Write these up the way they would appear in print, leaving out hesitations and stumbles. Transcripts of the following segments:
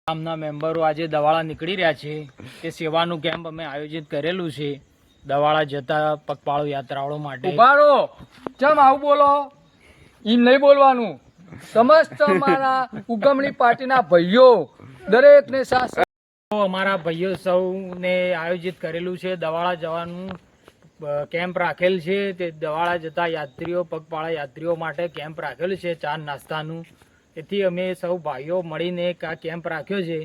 ગામના મેમ્બરો આજે દવાડા નીકળી રહ્યા છે તે સેવાનું કેમ્પ અમે આયોજિત કરેલું છે દવાડા જતા પગપાળો યાત્રાળુ માટે. ઉભારો ચમ આવું બોલો, એમ નહીં બોલવાનું. સમસ્ત અમારા ઉગમણી પાર્ટીના ભાઈઓ દરેકને સાથે અમારા ભાઈઓ સૌને આયોજિત કરેલું છે. દવાડા જવાનું કેમ્પ રાખેલ છે. તે દવાડા જતા યાત્રીઓ પગપાળા યાત્રીઓ માટે કેમ્પ રાખેલું છે ચા નાસ્તાનું. તેથી અમે સૌ ભાઈઓ મળીને એક આ કેમ્પ રાખ્યો છે.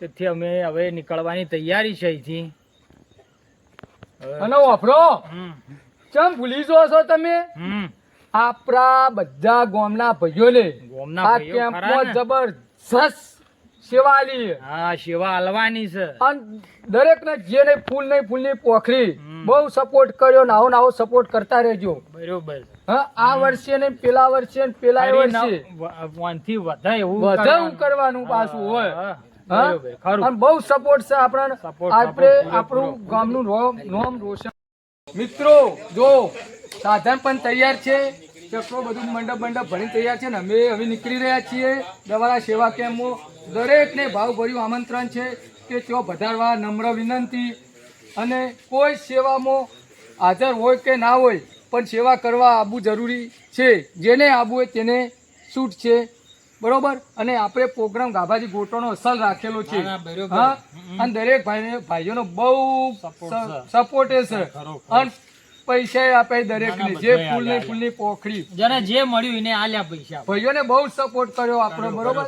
તેથી અમે હવે નીકળવાની તૈયારી છે અહીંથી. અને વાપરો ચમ ભૂલી જો છો તમે આપણા બધા ગામના ભાઈઓને આ કેમ્પમાં જબરજસ્ત સેવા આલી. હા, સેવા આલવાની છે. અને દરેકને જેને ફૂલ નહીં ફૂલની પોખરી બહુ સપોર્ટ કર્યો. નાવો નાવો સપોર્ટ કરતા રહેજો. બરોબર. હા, આ વર્ષે ને પેલા વર્ષે ને પેલા વર્ષે વાનથી વધારે એવું કરવાનું પાછું હોય. ખરું. બહુ સપોર્ટ છે આપણને. આપણે આપણું ગામનું નામ રોશન. મિત્રો જો સાધન પણ તૈયાર છે, ચક્રો બધું મંડપ ભરી તૈયાર છે ને અમે હવે નીકળી રહ્યા છીએ દવાડા સેવા કેમ્પમાં. દરેકને ભાવભર્યું આમંત્રણ છે કે તેઓ વધારવા નમ્ર વિનંતી. અને કોઈ સેવામાં હાજર હોય કે ના હોય પણ સેવા કરવા આવવું જરૂરી છે. જેને આવવું હોય તેને છૂટ છે, બરોબર. અને આપણે પ્રોગ્રામ ગાભાજી ગોટોનો અસલ રાખેલો છે. હા, અને દરેક ભાઈઓનો બહુ સપોર્ટ છે. અને પૈસા આપે દરેકને, જે ફૂલની પોખરી જેને જે મળ્યું એને આલ્યા પૈસા. ભાઈઓને બહુ સપોર્ટ કર્યો આપણો, બરોબર.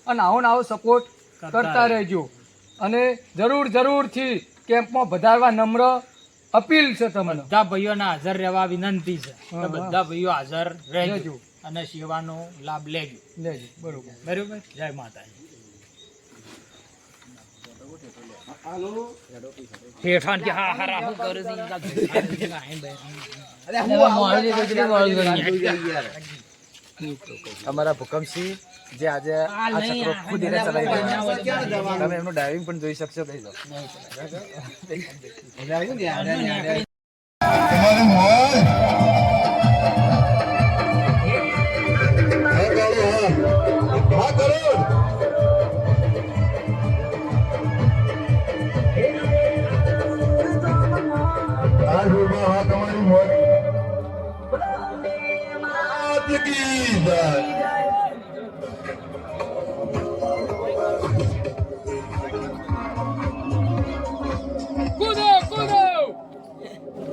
અને આવો સપોર્ટ કરતા રહેજો. અને જરૂરથી કેમ્પમાં વધારવા નમ્ર અપીલ છે તમને. બધા ભાઈઓને હાજર રહેવા વિનંતી છે. બધા ભાઈઓ હાજર રહેજો અને સેવાનો લાભ લેજો. બરોબર. જય માતાજી. હેઠાણ કે હા હારા હું કરું અમારા ભૂકંપસિંહ જે આજે આ ચક્રો ખુદ એને ચલાવી રહ્યા છે. તમે એમનું ડ્રાઇવિંગ પણ જોઈ શકશો. કહી દો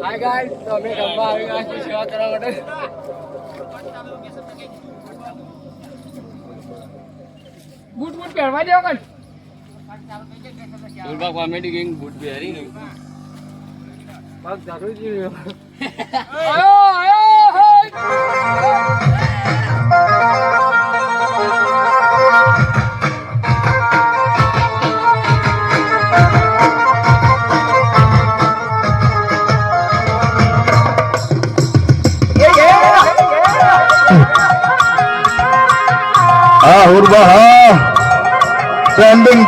હાય ગાઈસ, તો અમે ગમવા આવી ગયા છીએ સેવા કરવા માટે. બૂટ પહેરવા દેવો કઈ કોમેડી ગેંગ બૂટ પહેરી ને પગ ધારો જીવ્યો. આયો ट्रेंडिंग